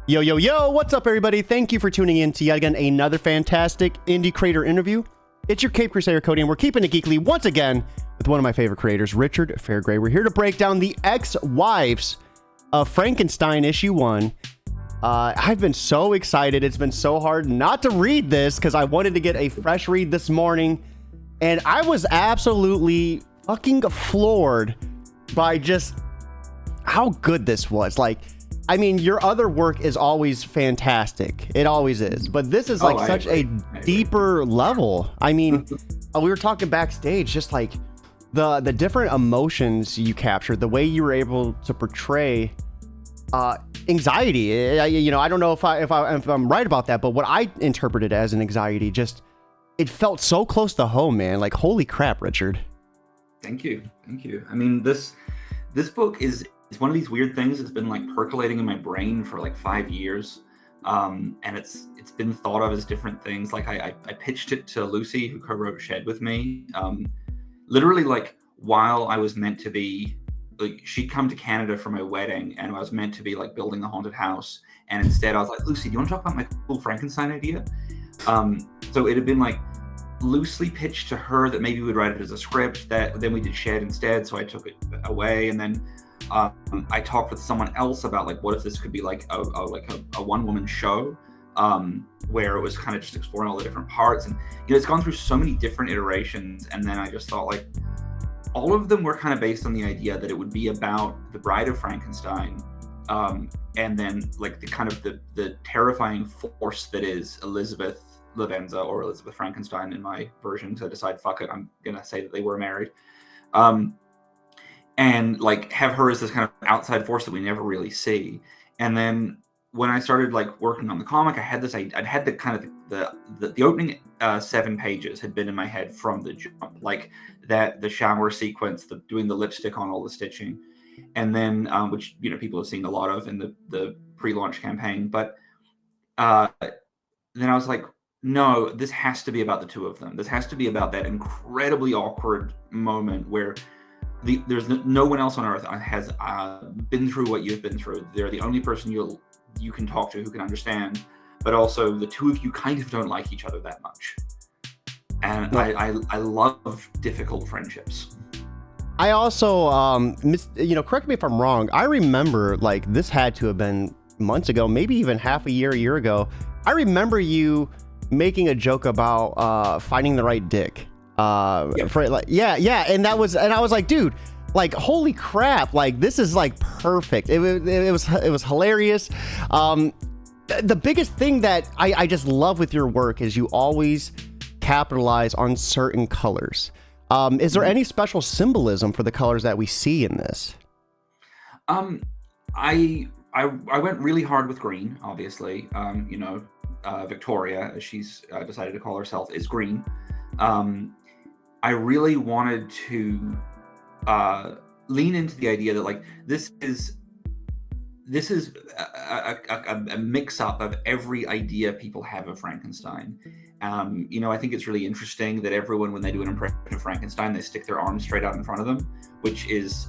Yo, yo, yo, what's up, everybody? Thank you for tuning in to yet again another fantastic indie creator interview. It's your Cape Crusader Cody, and we're keeping it geekly once again with one of my favorite creators, Richard Fairgray. We're here to break down the ex-wives of Frankenstein issue 1. I've been so excited. It's been so hard not to read this because I wanted to get a fresh read this morning, and I was absolutely fucking floored by just how good this was. Like, I mean, your other work is always fantastic. It always is. But this is like such a deeper level. I mean, we were talking backstage, just like the different emotions you captured, the way you were able to portray anxiety. I don't know if I'm right about that, but what I interpreted as an anxiety, just it felt so close to home, man. Like, holy crap, Richard. Thank you. I mean, this book is one of these weird things that's been like percolating in my brain for like 5 years, and it's been thought of as different things. Like I pitched it to Lucy, who co-wrote Shed with me, literally like while I was meant to be like, she'd come to Canada for my wedding, and I was meant to be like building the haunted house, and instead I was like, Lucy, do you want to talk about my cool Frankenstein idea? So it had been like loosely pitched to her that maybe we'd write it as a script, that then we did Shed instead, so I took it away, and then I talked with someone else about like, what if this could be like a one-woman show, where it was kind of just exploring all the different parts, and it's gone through so many different iterations. And then I just thought, like, all of them were kind of based on the idea that it would be about the Bride of Frankenstein, and then like the kind of the terrifying force that is Elizabeth Lavenza, or Elizabeth Frankenstein in my version. So I decided, fuck it, I'm gonna say that they were married. And like have her as this kind of outside force that we never really see. And then when I started like working on the comic, I'd had the kind of the opening 7 pages had been in my head from the jump, like that, the shower sequence, doing the lipstick on all the stitching, and then which people have seen a lot of in the pre-launch campaign. But then I was like, no, this has to be about the two of them. This has to be about that incredibly awkward moment where there's no one else on earth has been through what you've been through. They're the only person you can talk to who can understand, but also the two of you kind of don't like each other that much. And I love difficult friendships. I also, correct me if I'm wrong, I remember like this had to have been months ago, maybe even half a year ago. I remember you making a joke about finding the right dick. Yep. And I was like, dude, like, holy crap, like this is like perfect. It was hilarious. The biggest thing that I just love with your work is you always capitalize on certain colors. Is there any special symbolism for the colors that we see in this? I went really hard with green, obviously. Victoria, as she's decided to call herself, is green. I really wanted to lean into the idea that like this is a mix-up of every idea people have of Frankenstein. I think it's really interesting that everyone, when they do an impression of Frankenstein, they stick their arms straight out in front of them, which is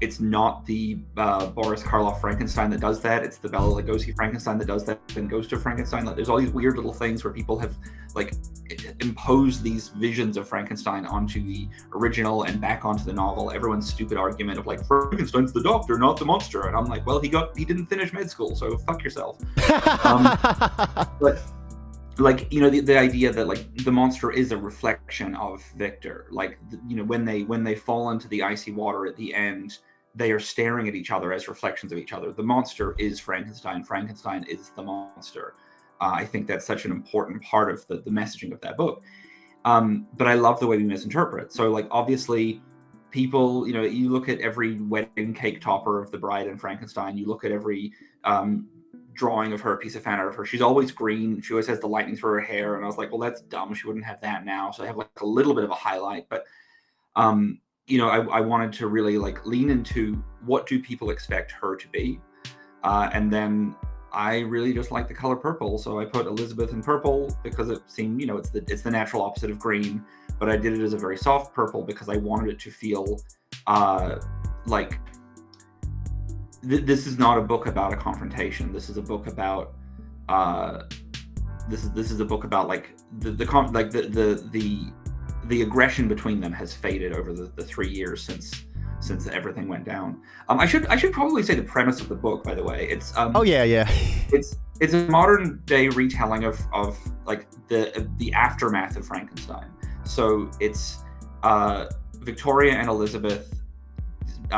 it's not the Boris Karloff Frankenstein that does that. It's the Bela Lugosi Frankenstein that does that, and Ghost of Frankenstein. Like, there's all these weird little things where people have like imposed these visions of Frankenstein onto the original and back onto the novel. Everyone's stupid argument of like, Frankenstein's the doctor, not the monster. And I'm like, well, he didn't finish med school, so fuck yourself. But like, the idea that like the monster is a reflection of Victor. Like, when they fall into the icy water at the end, they are staring at each other as reflections of each other. The monster is Frankenstein. Frankenstein is the monster. I think that's such an important part of the messaging of that book. But I love the way we misinterpret. So like, obviously people, you look at every wedding cake topper of the Bride and Frankenstein, you look at every drawing of her, piece of fan art of her, she's always green. She always has the lightning through her hair. And I was like, well, that's dumb. She wouldn't have that now. So I have like a little bit of a highlight, but I wanted to really like lean into what do people expect her to be. And then I really just like the color purple. So I put Elizabeth in purple because it seemed, it's the natural opposite of green, but I did it as a very soft purple because I wanted it to feel like this is not a book about a confrontation. This is a book about this is a book about like the aggression between them has faded over the 3 years since everything went down. I should probably say the premise of the book, by the way. It's yeah. It's a modern day retelling of like the aftermath of Frankenstein. So it's Victoria and Elizabeth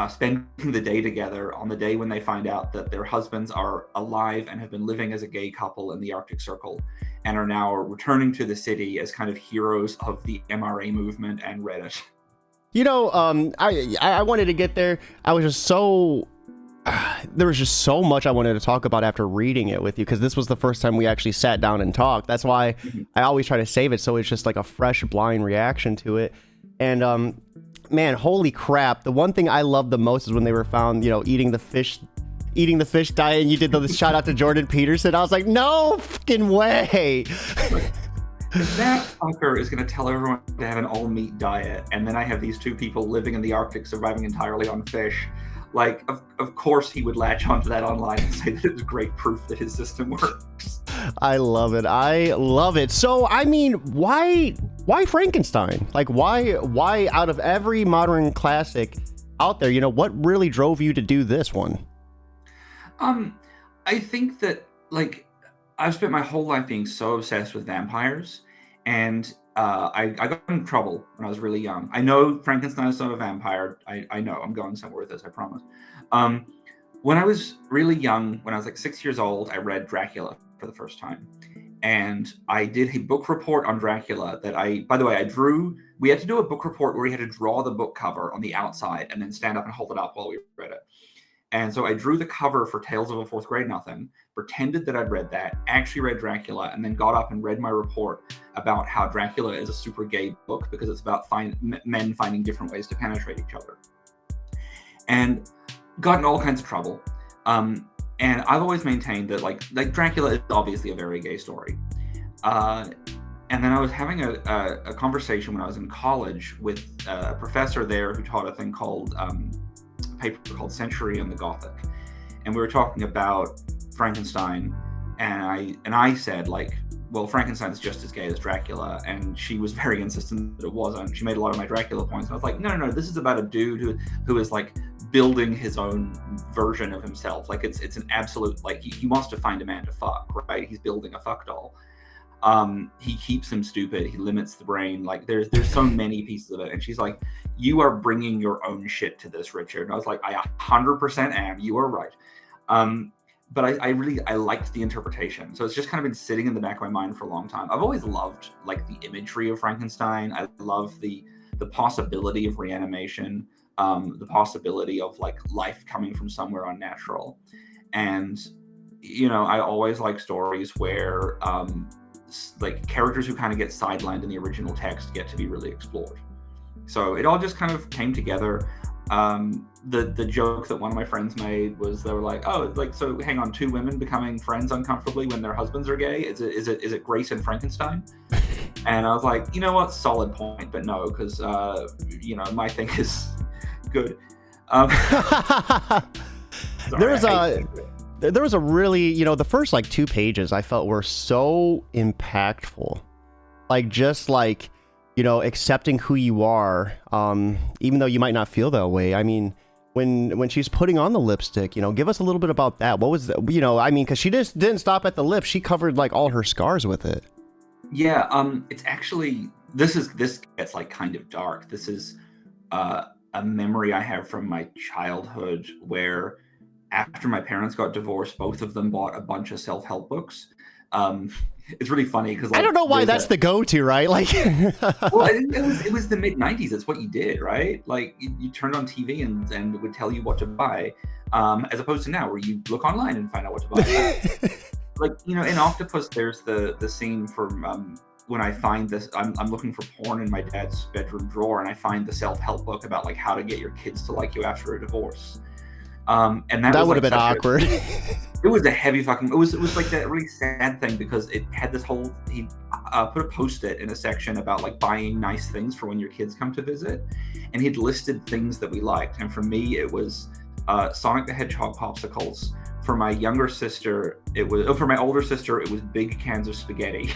spending the day together on the day when they find out that their husbands are alive and have been living as a gay couple in the Arctic Circle, and are now returning to the city as kind of heroes of the MRA movement and Reddit. You know, I wanted to get there. I was just so there was just so much I wanted to talk about after reading it with you, because this was the first time we actually sat down and talked. That's why I always try to save it, so it's just like a fresh, blind reaction to it. And man, holy crap! The one thing I loved the most is when they were found, you know, eating the fish diet, and you did the shout out to Jordan Peterson. I was like, no fucking way. If that fucker is going to tell everyone to have an all-meat diet, and then I have these two people living in the Arctic surviving entirely on fish, like, of course he would latch onto that online and say that it's great proof that his system works. I love it. So, I mean, why Frankenstein? Like, why out of every modern classic out there, you know, what really drove you to do this one? I think that, like, I've spent my whole life being so obsessed with vampires, and I got in trouble when I was really young. I know Frankenstein is not a vampire. I know, I'm going somewhere with this, I promise. When I was really young, when I was like 6 years old, I read Dracula for the first time. And I did a book report on Dracula that by the way, I drew. We had to do a book report where we had to draw the book cover on the outside and then stand up and hold it up while we read it. And so I drew the cover for Tales of a Fourth Grade Nothing, pretended that I'd read that, actually read Dracula, and then got up and read my report about how Dracula is a super gay book because it's about men finding different ways to penetrate each other. And got in all kinds of trouble. And I've always maintained that like Dracula is obviously a very gay story. And then I was having a conversation when I was in college with a professor there who taught a thing called paper called Century and the Gothic, and we were talking about Frankenstein, and I said, like, well, Frankenstein's just as gay as Dracula, and she was very insistent that it wasn't. She made a lot of my Dracula points, and I was like, no, this is about a dude who is like building his own version of himself. Like it's an absolute, like he wants to find a man to fuck, right? He's building a fuck doll. He keeps him stupid. He limits the brain. Like there's so many pieces of it. And she's like, you are bringing your own shit to this, Richard. And I was like, I 100% am. You are right. But I really liked the interpretation. So it's just kind of been sitting in the back of my mind for a long time. I've always loved like the imagery of Frankenstein. I love the possibility of reanimation, the possibility of like life coming from somewhere unnatural. And, you know, I always like stories where like characters who kind of get sidelined in the original text get to be really explored. So it all just kind of came together. The joke that one of my friends made was they were like, oh, like, so hang on, two women becoming friends uncomfortably when their husbands are gay. Is it Grace and Frankenstein? And I was like, you know what, solid point, but no, because you know, my thing is good. There was a really, you know, the first like 2 pages I felt were so impactful. Like just like, you know, accepting who you are, even though you might not feel that way. I mean, when she's putting on the lipstick, you know, give us a little bit about that. What was that? You know, I mean, because she just didn't stop at the lips. She covered like all her scars with it. Yeah, it's actually, this gets like kind of dark. This is a memory I have from my childhood where after my parents got divorced, both of them bought a bunch of self-help books. It's really funny because like, I don't know why that's the go-to, right? Like, well, I think it was the mid-90s. It's what you did, right? Like you turned on TV and it would tell you what to buy, as opposed to now where you look online and find out what to buy. Like, you know, in Octopus, there's the scene from when I find this, I'm looking for porn in my dad's bedroom drawer, and I find the self-help book about like how to get your kids to like you after a divorce. And that would have been awkward. It was a heavy fucking. It was like that really sad thing because it had this whole. He put a post-it in a section about like buying nice things for when your kids come to visit, and he'd listed things that we liked. And for me, it was Sonic the Hedgehog popsicles. For my younger sister, for my older sister, it was big cans of spaghetti.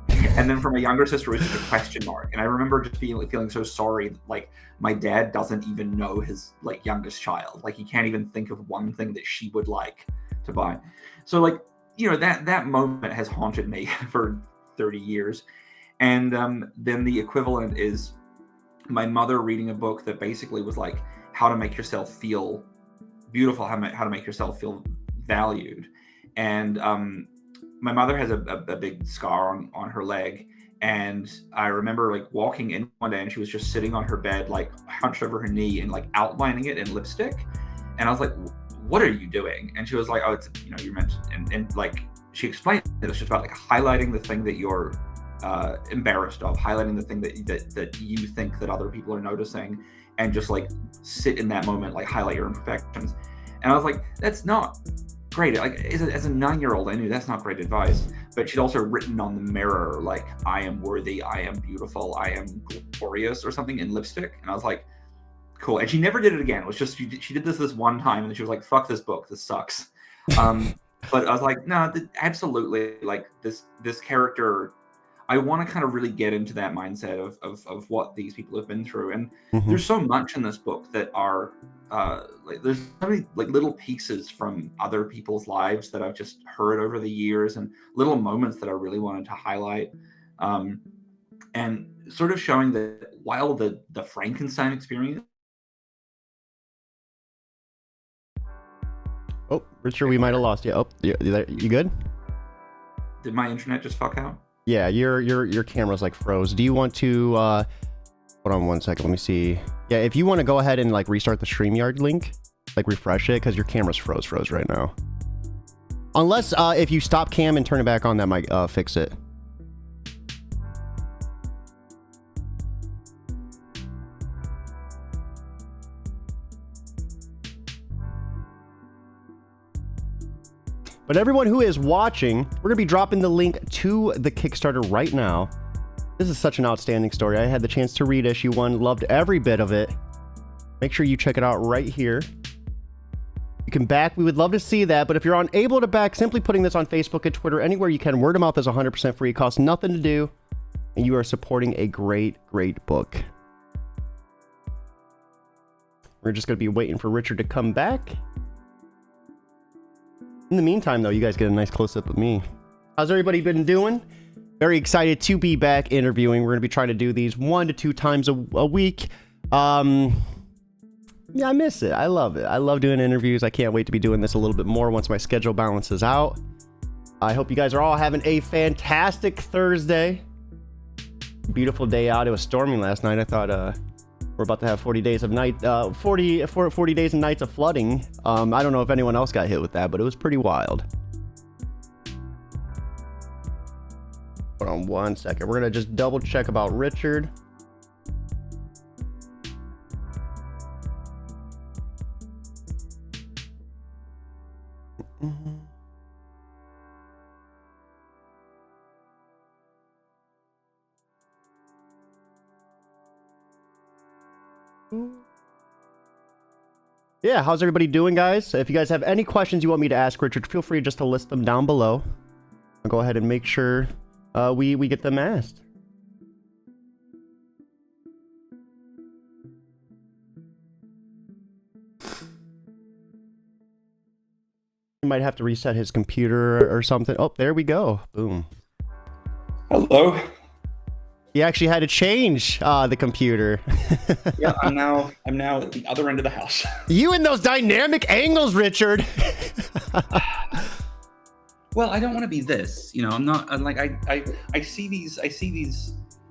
And then for my younger sister, it was just a question mark. And I remember just feeling so sorry. Like, my dad doesn't even know his like youngest child. Like, he can't even think of one thing that she would like to buy. So like, that moment has haunted me for 30 years. And then the equivalent is my mother reading a book that basically was like how to make yourself feel beautiful, how to make yourself feel valued. And my mother has a big scar on her leg. And I remember like walking in one day and she was just sitting on her bed, like hunched over her knee and like outlining it in lipstick. And I was like, what are you doing? And she was like, oh, it's, you're meant to, and like, she explained that it's just about like highlighting the thing that you're embarrassed of, highlighting the thing that you think that other people are noticing, and just like sit in that moment, like highlight your imperfections. And I was like, that's not great. Like as a 9-year-old, I knew that's not great advice. But she'd also written on the mirror, like, I am worthy, I am beautiful, I am glorious, or something in lipstick. And I was like, cool. And she never did it again. It was just she did this one time, and then she was like, fuck this book, this sucks. But I was like, no, absolutely. Like this character, I want to kind of really get into that mindset of what these people have been through. And there's so much in this book that are like, there's so many like little pieces from other people's lives that I've just heard over the years, and little moments that I really wanted to highlight, and sort of showing that while the Frankenstein experience. Oh, Richard, we might have lost you. Oh, you good? Did my internet just fuck out? Yeah, your camera's like froze. Do you want to hold on one second, let me see. Yeah, if you want to go ahead and like restart the StreamYard link, like refresh it, because your camera's froze right now. Unless if you stop cam and turn it back on, that might fix it. But everyone who is watching, we're going to be dropping the link to the Kickstarter right now. This is such an outstanding story. I had the chance to read issue 1, loved every bit of it. Make sure you check it out right here. You can back, we would love to see that, but if you're unable to back, simply putting this on Facebook and Twitter, anywhere you can. Word of mouth is 100% free, it costs nothing to do, and you are supporting a great book. We're just going to be waiting for Richard to come back. In the meantime, though, you guys get a nice close-up of me. How's everybody been doing? Very excited to be back interviewing. We're going to be trying to do these 1 to 2 times a week. Yeah, I miss it. I love it. I love doing interviews. I can't wait to be doing this a little bit more once my schedule balances out. I hope you guys are all having a fantastic Thursday. Beautiful day out. It was storming last night. I thought we're about to have 40 days of 40 days and nights of flooding. I don't know if anyone else got hit with that, but it was pretty wild. Hold on one second. We're going to just double check about Richard. Yeah, how's everybody doing, guys? If you guys have any questions you want me to ask Richard, feel free just to list them down below. I'll go ahead and make sure we get them asked. He might have to reset his computer or something. Oh, there we go. Boom. Hello. He actually had to change the computer. Yeah, I'm now at the other end of the house. You and those dynamic angles, Richard. Well, I don't want to be this, I'm not. I'm like I see these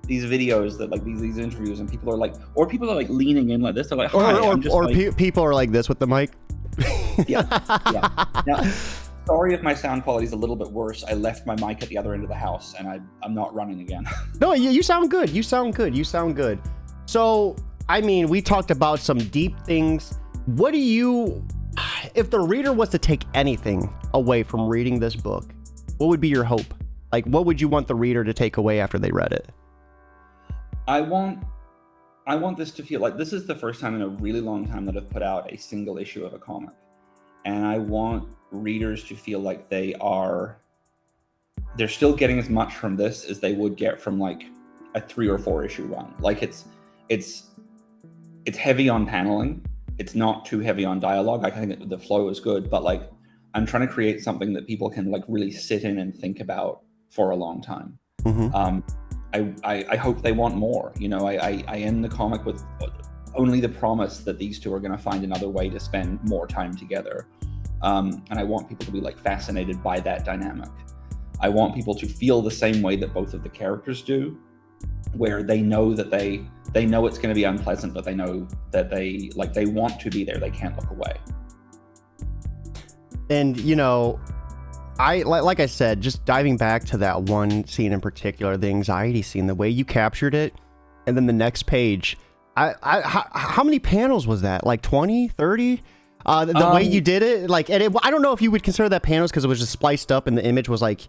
videos that like these interviews, and people are like leaning in like this. They're like, hi, people are like this with the mic. Yeah. Now, sorry if my sound quality is a little bit worse. I left my mic at the other end of the house, and I'm not running again. No, you sound good. You sound good. So, I mean, we talked about some deep things. What do you, if the reader was to take anything away from reading this book, what would be your hope? Like, what would you want the reader to take away after they read it? I want I want this to feel like this is the first time in a really long time that I've put out a single issue of a comic. And I want readers to feel like they're still getting as much from this as they would get from like a 3 or 4 issue run. Like it's heavy on paneling. It's not too heavy on dialogue. I think the flow is good, but like I'm trying to create something that people can like really sit in and think about for a long time. Mm-hmm. I hope they want more. You know, I end the comic with only the promise that these two are going to find another way to spend more time together. And I want people to be like fascinated by that dynamic. I want people to feel the same way that both of the characters do, where they know that they know it's going to be unpleasant, but they know that they want to be there. They can't look away. And, you know, like I said, just diving back to that one scene in particular, the anxiety scene, the way you captured it, and then the next page, how many panels was that? Like 20, 30? The way you did it, like, and I don't know if you would consider that panels because it was just spliced up and the image was like,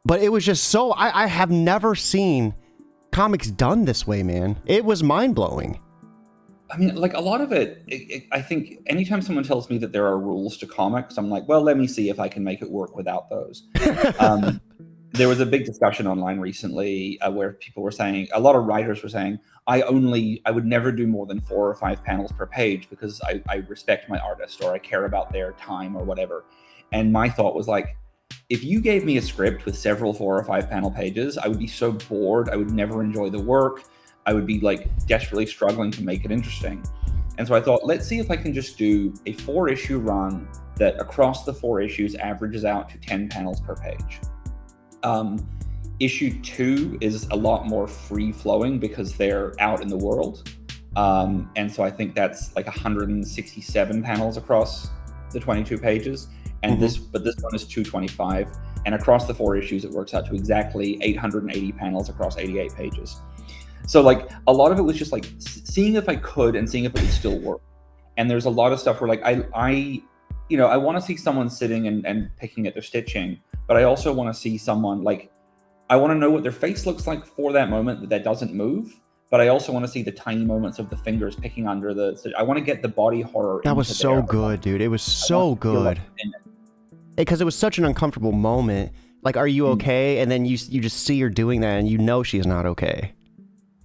but it was just so, I have never seen comics done this way, man. It was mind-blowing. I mean, like a lot of it, I think anytime someone tells me that there are rules to comics, I'm like, well, let me see if I can make it work without those. There was a big discussion online recently where people were saying, a lot of writers were saying, I would never do more than 4 or 5 panels per page because I respect my artist or I care about their time or whatever. And my thought was like, if you gave me a script with several 4 or 5 panel pages, I would be so bored. I would never enjoy the work. I would be like desperately struggling to make it interesting. And so I thought, let's see if I can just do a 4-issue run that across the 4 issues averages out to 10 panels per page. Issue 2 is a lot more free flowing because they're out in the world. And so I think that's like 167 panels across the 22 pages. And this one is 225. And across the 4 issues, it works out to exactly 880 panels across 88 pages. So like a lot of it was just like seeing if I could and seeing if it would still work. And there's a lot of stuff where like I want to see someone sitting and picking at their stitching, but I also want to see someone like, I want to know what their face looks like for that moment that doesn't move. But I also want to see the tiny moments of the fingers picking under I want to get the body horror. That was so good, dude. It was so good. Because it was such an uncomfortable moment. Like, are you okay? And then you just see her doing that and you know she's not okay.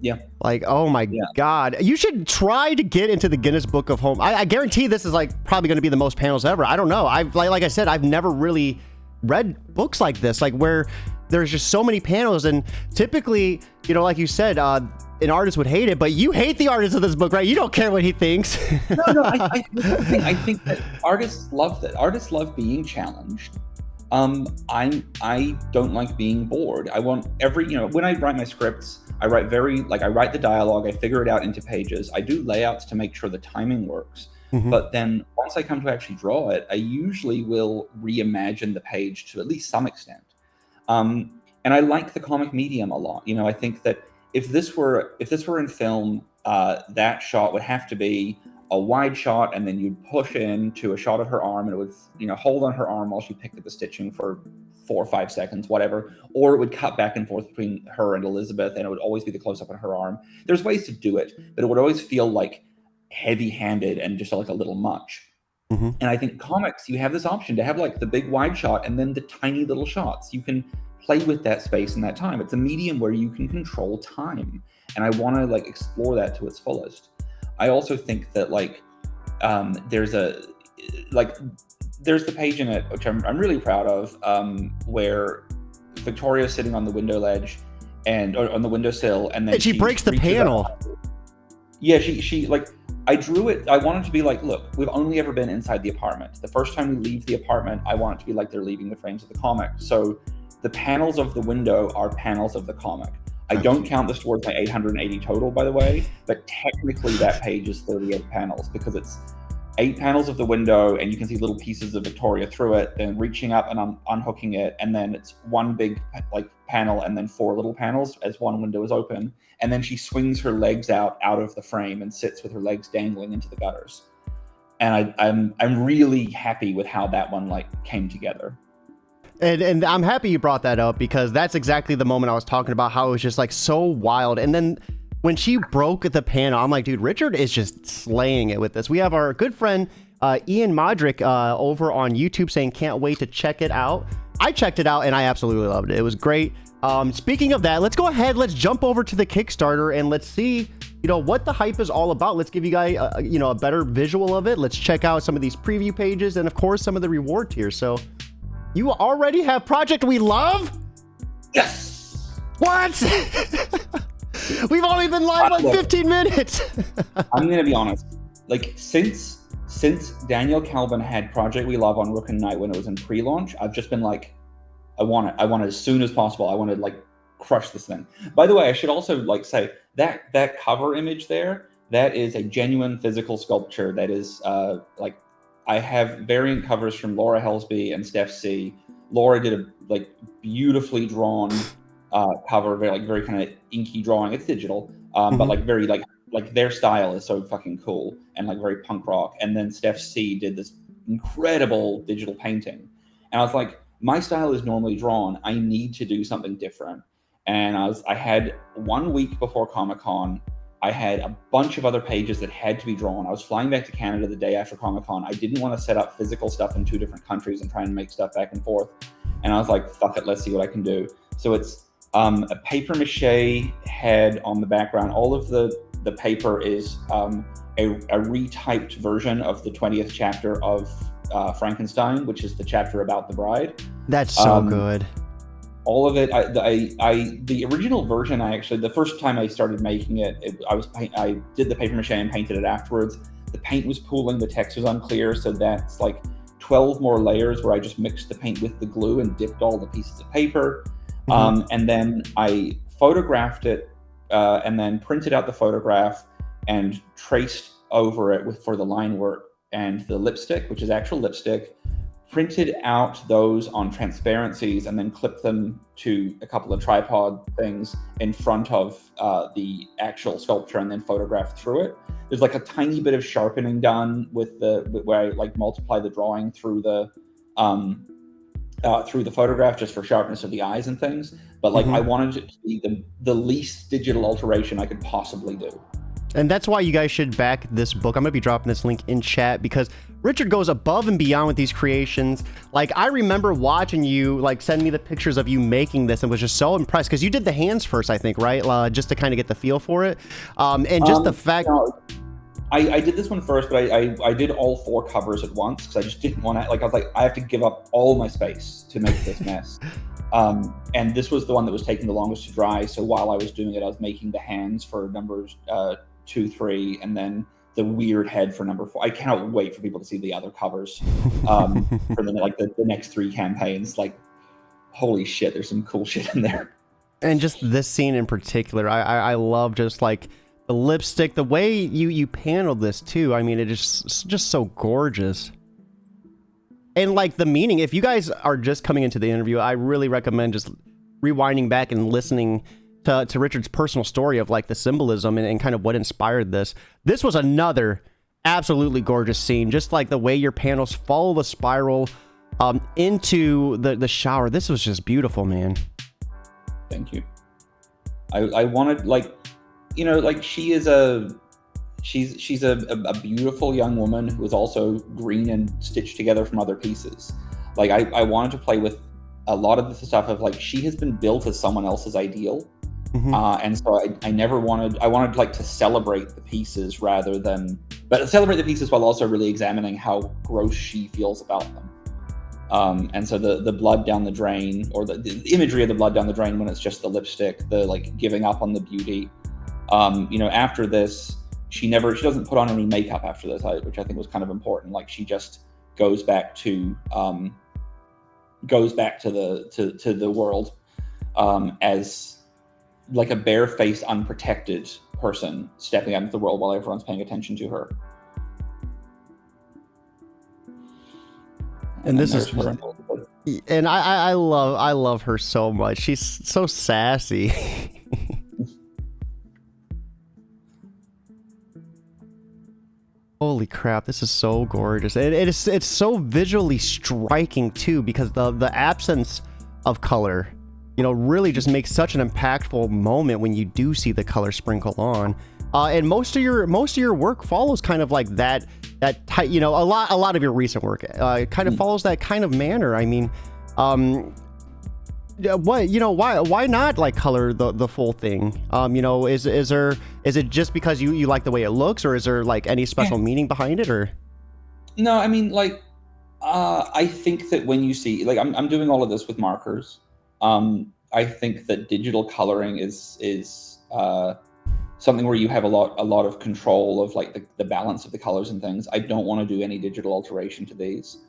Yeah. Like, oh my God. You should try to get into the Guinness Book of Home. I guarantee this is like probably going to be the most panels ever. I don't know. Like I said, I've never really read books like this, like where there's just so many panels. And typically, you know, like you said, an artist would hate it, but you hate the artist of this book, right? You don't care what he thinks. No, I think that artists love that. Artists love being challenged. I don't like being bored. I want when I write my scripts, I write the dialogue, I figure it out into pages. I do layouts to make sure the timing works. Mm-hmm. But then once I come to actually draw it, I usually will reimagine the page to at least some extent. And I like the comic medium a lot. You know, I think that if this were in film, that shot would have to be a wide shot, and then you'd push into a shot of her arm, and it would, hold on her arm while she picked at the stitching for 4 or 5 seconds, whatever. Or it would cut back and forth between her and Elizabeth, and it would always be the close up on her arm. There's ways to do it, but it would always feel like heavy-handed and just like a little much. Mm-hmm. And I think comics, you have this option to have like the big wide shot and then the tiny little shots. You can play with that space and that time. It's a medium where you can control time, and I want to like explore that to its fullest. I also think that there's the page in it which I'm really proud of, where Victoria's sitting on the window ledge and on the windowsill, and then she breaks the panel. Yeah, she I drew it. I wanted to be like, look, we've only ever been inside the apartment. The first time we leave the apartment, I want it to be like they're leaving the frames of the comic. So the panels of the window are panels of the comic. I don't count this towards my 880 total, by the way, but technically that page is 38 panels because it's 8 panels of the window, and you can see little pieces of Victoria through it, then reaching up and unhooking it, and then it's one big panel and then 4 little panels as one window is open, and then she swings her legs out of the frame and sits with her legs dangling into the gutters. And I'm really happy with how that one came together. And I'm happy you brought that up, because that's exactly the moment I was talking about, how it was just so wild. And then when she broke the panel, I'm like, dude, Richard is just slaying it with this. We have our good friend Ian Modrick over on YouTube saying can't wait to check it out. I checked it out and I absolutely loved it. It was great. Speaking of that, let's go ahead. Let's jump over to the Kickstarter and let's see, what the hype is all about. Let's give you guys, a better visual of it. Let's check out some of these preview pages and, of course, some of the reward tiers. So you already have Project We Love? Yes. What? We've only been live like 15 minutes. I'm going to be honest. Like, since Daniel Calvin had Project We Love on Rook and Knight when it was in pre-launch, I've just been like, I want it as soon as possible. I want to like crush this thing. By the way, I should also like say that cover image there, that is a genuine physical sculpture. That is like, I have variant covers from Laura Helsby and Steph C. Laura did a like beautifully drawn cover, very kind of inky drawing. It's digital, but like very like their style is so fucking cool and like very punk rock. And then Steph C did this incredible digital painting, and I was like, my style is normally drawn. I need to do something different. And I had 1 week before Comic-Con, I had a bunch of other pages that had to be drawn. I was flying back to Canada the day after Comic-Con. I didn't want to set up physical stuff in 2 different countries and try and make stuff back and forth. And I was like, fuck it, let's see what I can do. So it's a paper mache head on the background. All of the paper is a retyped version of the 20th chapter of Frankenstein, which is the chapter about the bride. That's so good. All of it. The original version, the first time I started making it, I did the paper mache and painted it afterwards. The paint was pooling, the text was unclear, so that's like 12 more layers where I just mixed the paint with the glue and dipped all the pieces of paper. And then I photographed it and then printed out the photograph and traced over it for the line work and the lipstick, which is actual lipstick, printed out those on transparencies and then clipped them to a couple of tripod things in front of the actual sculpture and then photographed through it. There's like a tiny bit of sharpening done with where I like multiply the drawing through the photograph just for sharpness of the eyes and things. But like I wanted it to be the least digital alteration I could possibly do. And that's why you guys should back this book. I'm going to be dropping this link in chat because Richard goes above and beyond with these creations. Like, I remember watching you, like, send me the pictures of you making this and was just so impressed because you did the hands first, I think, right? Just to kind of get the feel for it. And just the fact... No, I did this one first, but I did all 4 covers at once because I just didn't want to... Like, I was like, I have to give up all my space to make this mess. And this was the one that was taking the longest to dry. So while I was doing it, I was making the hands for numbers 2, 3, and then the weird head for number 4. I cannot wait for people to see the other covers for the next 3 campaigns. Like, holy shit, there's some cool shit in there. And just this scene in particular, I love just like the lipstick, the way you paneled this too. I mean, it's just so gorgeous. And like the meaning, if you guys are just coming into the interview, I really recommend just rewinding back and listening to Richard's personal story of like the symbolism and kind of what inspired this. This was another absolutely gorgeous scene, just like the way your panels follow the spiral into the shower. This was just beautiful, man. Thank you. I wanted, like, like she's a beautiful young woman who is also green and stitched together from other pieces. Like I wanted to play with a lot of the stuff of like, she has been built as someone else's ideal. And so I wanted like to celebrate the pieces but celebrate the pieces while also really examining how gross she feels about them. And so the blood down the drain, or the imagery of the blood down the drain when it's just the lipstick, the like giving up on the beauty. After this, she doesn't put on any makeup after this, which I think was kind of important. Like she just goes back to the world as like a barefaced, unprotected person stepping out into the world while everyone's paying attention to her. And this is, and I love her so much. She's so sassy. Holy crap, this is so gorgeous. It's so visually striking too, because the absence of color, really just makes such an impactful moment when you do see the color sprinkle on. And most of your work follows kind of like that type, a lot of your recent work kind of follows that kind of manner. I mean, why not like color the full thing? Is it just because you like the way it looks, or is there like any special meaning behind it, or? No, I mean, like, I think that when you see, like, I'm doing all of this with markers. I think that digital coloring is something where you have a lot of control of like the balance of the colors and things. I don't want to do any digital alteration to these.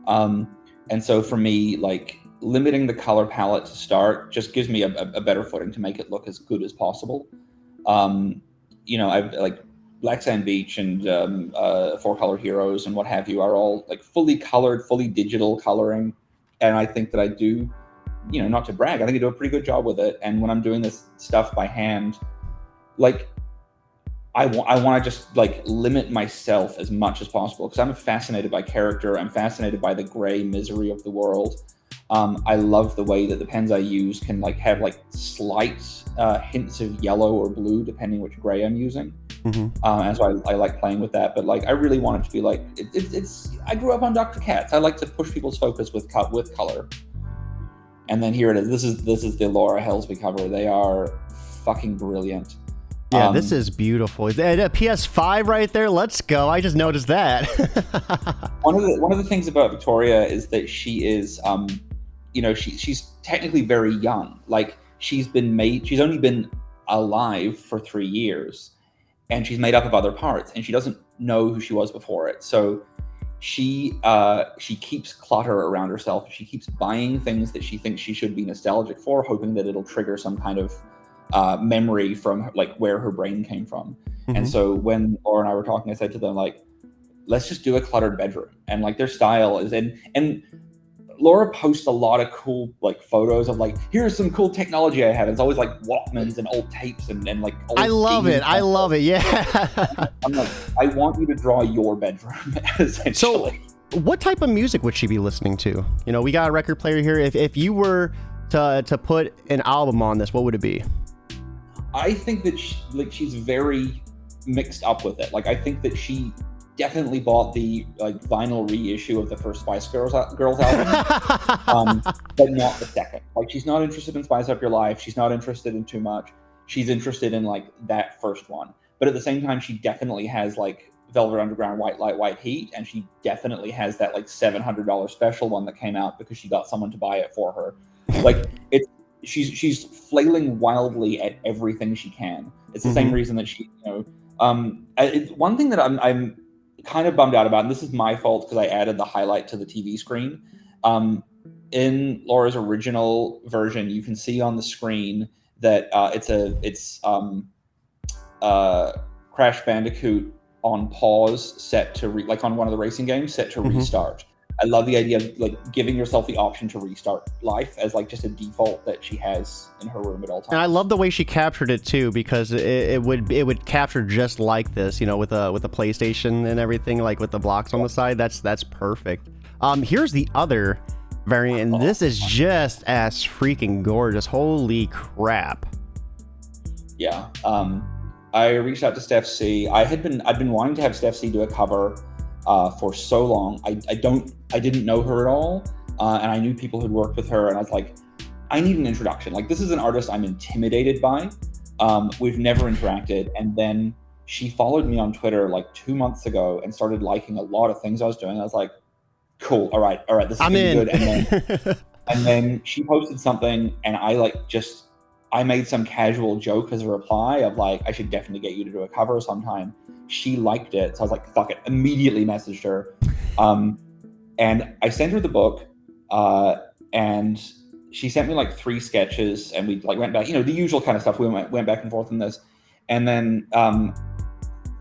And so for me, like, limiting the color palette to start just gives me a better footing to make it look as good as possible. I've like Black Sand Beach and 4-Color Heroes and what have you are all like fully colored, fully digital coloring. And I think that I do, not to brag, I think I do a pretty good job with it. And when I'm doing this stuff by hand, like, I want to just like limit myself as much as possible, because I'm fascinated by character. I'm fascinated by the gray misery of the world. I love the way that the pens I use can like have like slight hints of yellow or blue depending which gray I'm using. And so I like playing with that. But like, I really want it to be like it's. I grew up on Dr. Katz. I like to push people's focus with color. And then here it is. This is the Laura Helsby cover. They are fucking brilliant. Yeah, this is beautiful. A PS5 right there. Let's go. I just noticed that. One of the things about Victoria is that she is, she's technically very young. Like, she's only been alive for 3 years, and she's made up of other parts, and she doesn't know who she was before it. So she keeps clutter around herself. She keeps buying things that she thinks she should be nostalgic for, hoping that it'll trigger some kind of memory from like where her brain came from. And so when Laura and I were talking, I said to them, like, let's just do a cluttered bedroom. And like, their style is, and Laura posts a lot of cool like photos of like, here's some cool technology I have. It's always like Walkmans and old tapes and like old I love it. Yeah. I'm like, I want you to draw your bedroom, essentially. So what type of music would she be listening to? We got a record player here. If you were to put an album on this, what would it be? I think that she's very mixed up with it. Like, I think that she definitely bought the like vinyl reissue of the first Spice Girls album, but not the second. Like, she's not interested in Spice Up Your Life. She's not interested in Too Much. She's interested in like that first one. But at the same time, she definitely has like Velvet Underground, White Light, White Heat, and she definitely has that like $700 special one that came out because she got someone to buy it for her. Like, she's flailing wildly at everything she can. It's the same reason that she, one thing that I'm kind of bummed out about, and this is my fault because I added the highlight to the TV screen. In Laura's original version, you can see on the screen that it's Crash Bandicoot on pause, set to like on one of the racing games, set to restart. I love the idea of like giving yourself the option to restart life as like just a default that she has in her room at all times. And I love the way she captured it too, because it would capture just like this, with a PlayStation and everything, like with the blocks on the side. That's perfect. Here's the other variant, and this is just as freaking gorgeous. Holy crap. Yeah. I reached out to Steph C. I'd been wanting to have Steph C do a cover for so long. I didn't know her at all, and I knew people who'd worked with her, and I was like, I need an introduction. Like, this is an artist I'm intimidated by. We've never interacted, and then she followed me on Twitter like 2 months ago and started liking a lot of things I was doing. I was like, cool, all right, this is good. And then she posted something, and I made some casual joke as a reply of like, I should definitely get you to do a cover sometime. She liked it, so I was like, fuck it, immediately messaged her. And I sent her the book, and she sent me like 3 sketches, and we like went back, the usual kind of stuff. We went back and forth on this. And then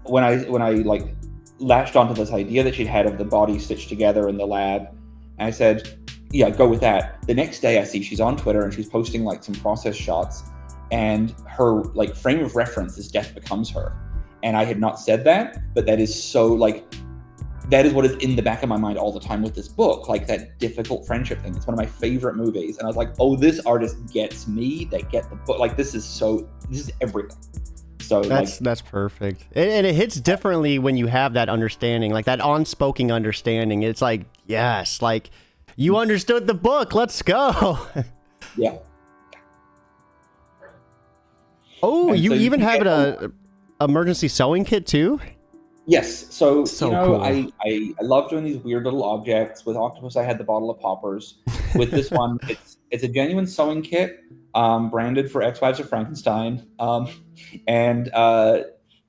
when I like latched onto this idea that she'd had of the body stitched together in the lab, and I said, yeah, go with that. The next day I see she's on Twitter and she's posting like some process shots, and her like frame of reference is Death Becomes Her. And I had not said that, but that is so like that is what is in the back of my mind all the time with this book, like that difficult friendship thing. It's one of my favorite movies, and I was like, oh, this artist gets me. They get the book. Like this is everything. So that's perfect, and it hits differently when you have that understanding, like that unspoken understanding. It's like, yes, like you understood the book. Let's go. Yeah. Oh, And you so even can have get an emergency sewing kit too? Yes. So, Cool. I love doing these weird little objects. With Octopus, I had the bottle of poppers. With this one, it's a genuine sewing kit, branded for Ex-Wives of Frankenstein. And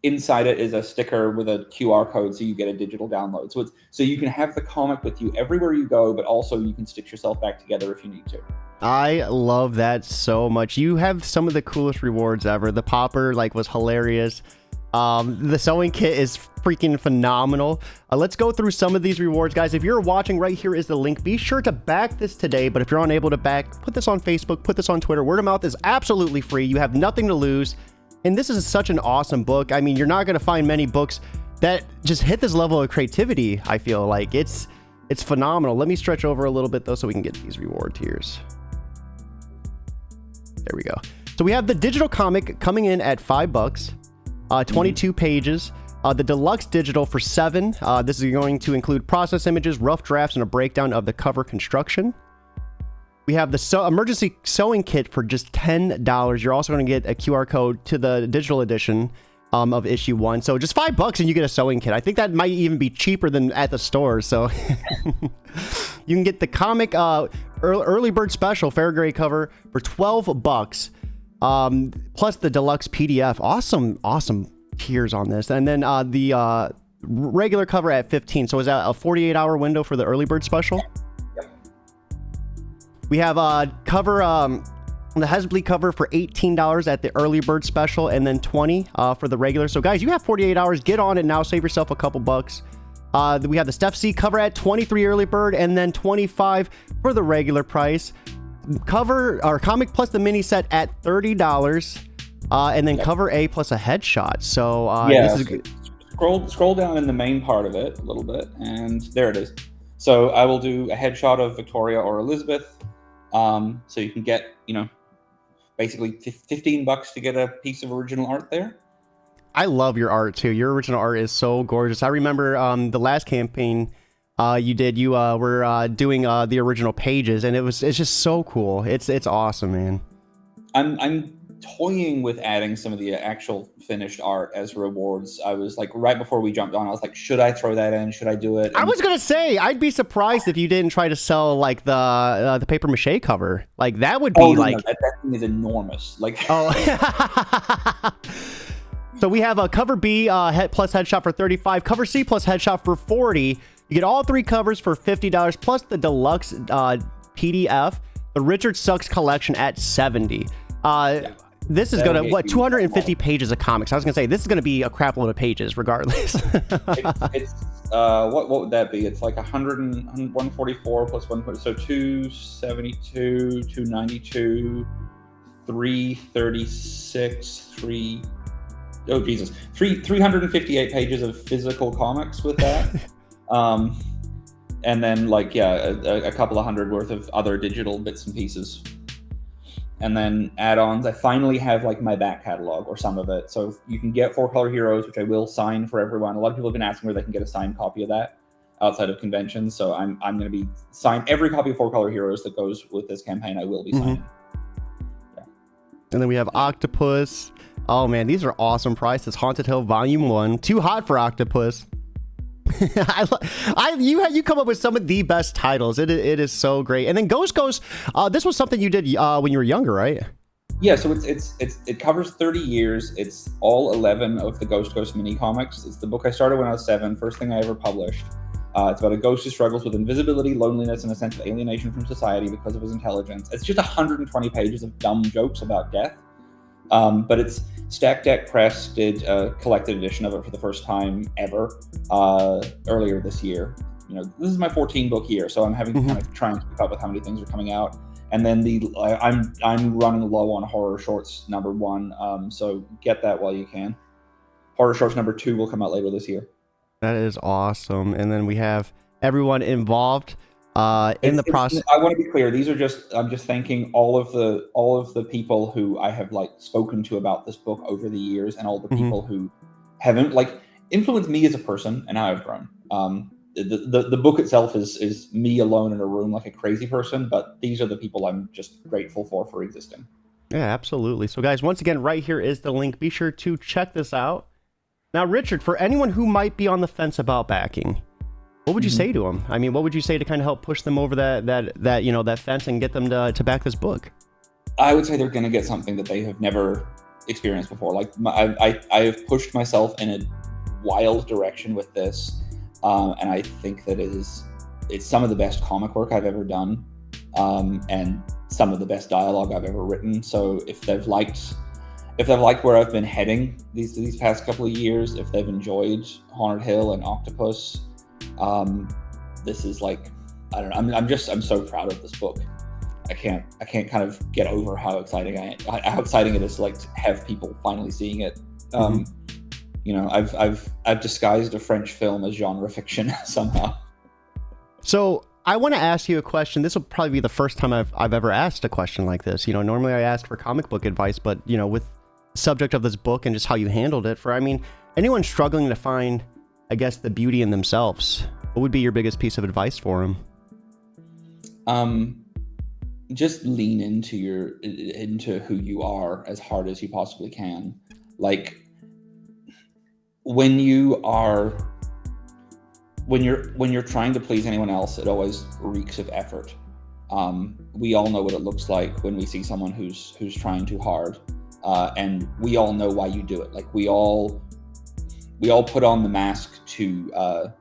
inside it is a sticker with a QR code, so you get a digital download. So you can have the comic with you everywhere you go, but also you can stitch yourself back together if you need to. I love that so much. You have some of the coolest rewards ever. The popper was hilarious. The sewing kit is freaking phenomenal. Let's go through some of these rewards, guys. If you're watching, right here is the link. Be sure to back this today, but if you're unable to back, put this on Facebook, put this on Twitter. Word of mouth is absolutely free. You have nothing to lose. And this is such an awesome book. I mean, you're not going to find many books that just hit this level of creativity. I feel like it's phenomenal. Let me stretch over a little bit though, so we can get these reward tiers. There we go. So we have the digital comic coming in at $5, 22 pages. The deluxe digital for $7. This is going to include process images, rough drafts, and a breakdown of the cover construction. We have the emergency sewing kit for just $10. You're also going to get a QR code to the digital edition of issue 1. So just $5 and you get a sewing kit. I think that might even be cheaper than at the store. So you can get the comic early bird special Fairgray cover for $12. Plus the deluxe PDF. Awesome tiers on this. And then the regular cover at $15. So is that a 48-hour window for the early bird special? We have cover, the Hesbley cover for $18 at the early bird special, and then $20 for the regular. So guys, you have 48 hours. Get on it now. Save yourself a couple bucks. We have the Steph C cover at $23 early bird, and then $25 for the regular price. Cover or comic plus the mini set at $30, and then cover A plus a headshot. So this is good. Scroll down in the main part of it a little bit, and there it is. So I will do a headshot of Victoria or Elizabeth. So you can get, basically $15 to get a piece of original art there. I love your art too. Your original art is so gorgeous. I remember the last campaign you did. You were doing the original pages, and it's just so cool. It's awesome, man. I'm toying with adding some of the actual finished art as rewards. I was like, right before we jumped on, I was like, should I throw that in? Should I do it? And I was gonna say, I'd be surprised if you didn't try to sell like the paper mache cover. Like that would be that thing is enormous. Like So we have a cover B plus headshot for $35, cover C plus headshot for $40. You get all 3 covers for $50 plus the deluxe PDF, the Richard Sucks collection at $70. This is going to, 250 pages of comics. I was going to say, this is going to be a crap load of pages regardless. it's what would that be? It's like 144 plus 1, so 272, 292, 336, 358 pages of physical comics with that. And then a couple of hundred worth of other digital bits and pieces. And then add-ons. I finally have my back catalog or some of it. So you can get 4-Color Heroes, which I will sign for everyone. A lot of people have been asking where they can get a signed copy of that outside of conventions. So I'm going to be signing every copy of 4-Color Heroes that goes with this campaign. I will be signing. Yeah. And then we have Octopus. Oh man, these are awesome prices. Haunted Hill Volume 1. Too hot for Octopus. You come up with some of the best titles. It is so great. And then Ghost. This was something you did when you were younger, right? Yeah. So it covers 30 years. It's all 11 of the Ghost mini comics. It's the book I started when I was 7. First thing I ever published. It's about a ghost who struggles with invisibility, loneliness, and a sense of alienation from society because of his intelligence. It's just 120 pages of dumb jokes about death. But it's Stack Deck Press did a collected edition of it for the first time ever earlier this year. This is my 14 book year, so I'm having to kind of try and keep up with how many things are coming out. And then I'm running low on Horror Shorts #1, so get that while you can. Horror Shorts #2 will come out later this year. That is awesome. And then we have everyone involved in the process. I want to be clear. I'm just thanking all of the people who I have like spoken to about this book over the years, and all the people who haven't like influenced me as a person and how I've grown. The book itself is me alone in a room like a crazy person, but these are the people I'm just grateful for existing. Yeah, absolutely. So guys, once again, right here is the link. Be sure to check this out. Now, Richard, for anyone who might be on the fence about backing, what would you say to them? I mean, what would you say to kind of help push them over that fence and get them to back this book? I would say they're going to get something that they have never experienced before. Like I have pushed myself in a wild direction with this, and I think that it's some of the best comic work I've ever done, and some of the best dialogue I've ever written. So if they've liked where I've been heading these past couple of years, if they've enjoyed Haunted Hill and Octopus, this is like, I don't know. I'm so proud of this book. I can't kind of get over how exciting it is to like to have people finally seeing it. You know, I've disguised a French film as genre fiction somehow. So I want to ask you a question. This will probably be the first time I've ever asked a question like this. You know, normally I ask for comic book advice, but you know, with the subject of this book and just how you handled it, I mean, anyone struggling to find, I guess, the beauty in themselves, what would be your biggest piece of advice for them? Just lean into who you are as hard as you possibly can. Like when you're trying to please anyone else, it always reeks of effort. We all know what it looks like when we see someone who's trying too hard, and we all know why you do it. Like we all put on the mask to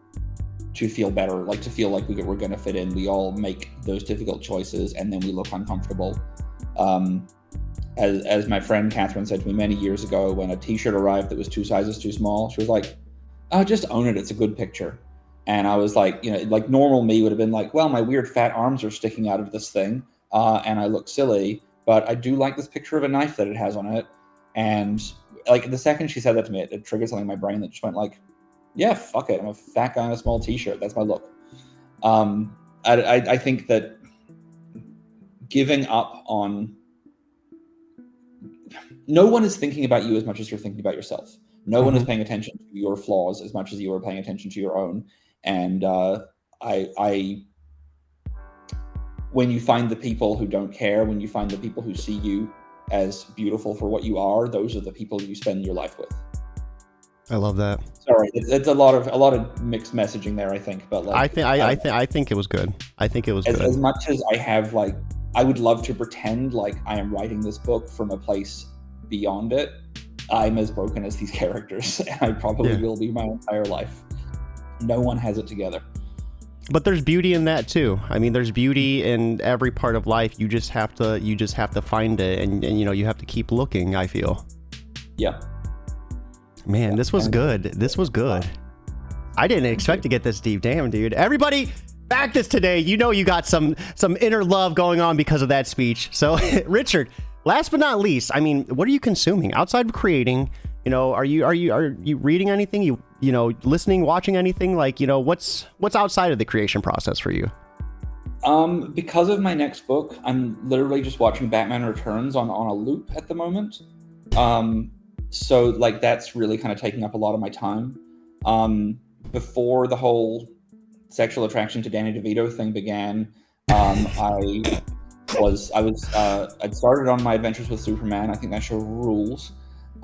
feel better, like to feel like we're going to fit in. We all make those difficult choices, and then we look uncomfortable. As my friend Catherine said to me many years ago, when a T-shirt arrived that was 2 sizes too small, she was like, "Oh, just own it. It's a good picture." And I was like, you know, like normal me would have been like, "Well, my weird fat arms are sticking out of this thing, and I look silly, but I do like this picture of a knife that it has on it." And like the second she said that to me, it triggered something in my brain that just went like, yeah, fuck it. I'm a fat guy in a small T-shirt. That's my look. I think that giving up on... No one is thinking about you as much as you're thinking about yourself. No one is paying attention to your flaws as much as you are paying attention to your own. And when you find the people who don't care, when you find the people who see you as beautiful for what you are, those are the people you spend your life with. I love that. Sorry, it's a lot of mixed messaging there, I think. But like, I think it was good. I think it was good. As much as I have like, I would love to pretend like I am writing this book from a place beyond it. I'm as broken as these characters, and I probably will be my entire life. No one has it together. But there's beauty in that too. I mean, there's beauty in every part of life. You just have to find it, and you know, you have to keep looking, I feel. Yeah. Man, this was good. This was good. I didn't expect to get this deep. Damn, dude. Everybody back this today. You know you got some inner love going on because of that speech. So, Richard, last but not least, I mean, what are you consuming outside of creating? You know, are you reading anything? You know, listening, watching anything? Like, you know, what's outside of the creation process for you? Because of my next book, I'm literally just watching Batman Returns on a loop at the moment. So like that's really kind of taking up a lot of my time. Before the whole sexual attraction to Danny DeVito thing began, I'd started on my adventures with Superman. I think that show rules.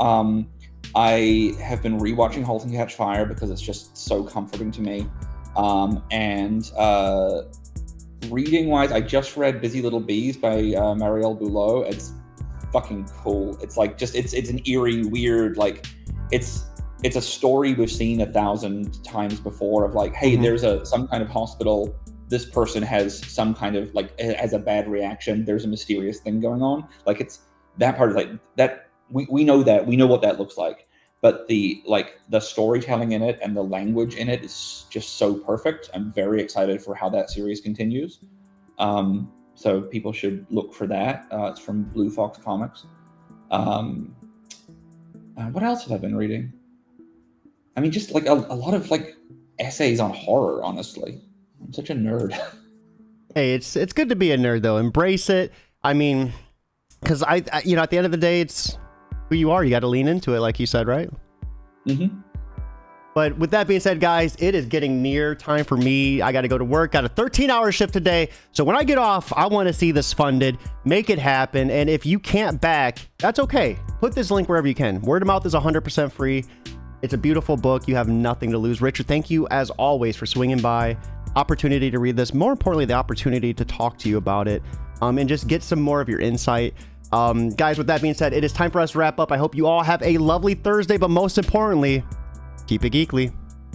I have been rewatching *Halt and Catch Fire* because it's just so comforting to me. And reading wise, I just read *Busy Little Bees* by Marielle Boulot. It's fucking cool. It's like just it's an eerie, weird, like it's a story we've seen 1,000 times before of like, hey, there's some kind of hospital, this person has some kind of like has a bad reaction, there's a mysterious thing going on. Like it's that part of like that we know what that looks like, but the storytelling in it and the language in it is just so perfect. I'm very excited for how that series continues. So people should look for that. It's from Blue Fox Comics. What else have I been reading? I mean, just like a lot of like essays on horror, honestly. I'm such a nerd. Hey, it's good to be a nerd though. Embrace it. I mean, because I you know, at the end of the day, it's who you are. You got to lean into it, like you said, right? Mm-hmm. But with that being said, guys, it is getting near time for me. I got to go to work. Got a 13-hour shift today. So when I get off, I want to see this funded. Make it happen. And if you can't back, that's okay. Put this link wherever you can. Word of mouth is 100% free. It's a beautiful book. You have nothing to lose. Richard, thank you as always for swinging by. Opportunity to read this. More importantly, the opportunity to talk to you about it and just get some more of your insight. Guys, with that being said, it is time for us to wrap up. I hope you all have a lovely Thursday, but most importantly, keep it geekly.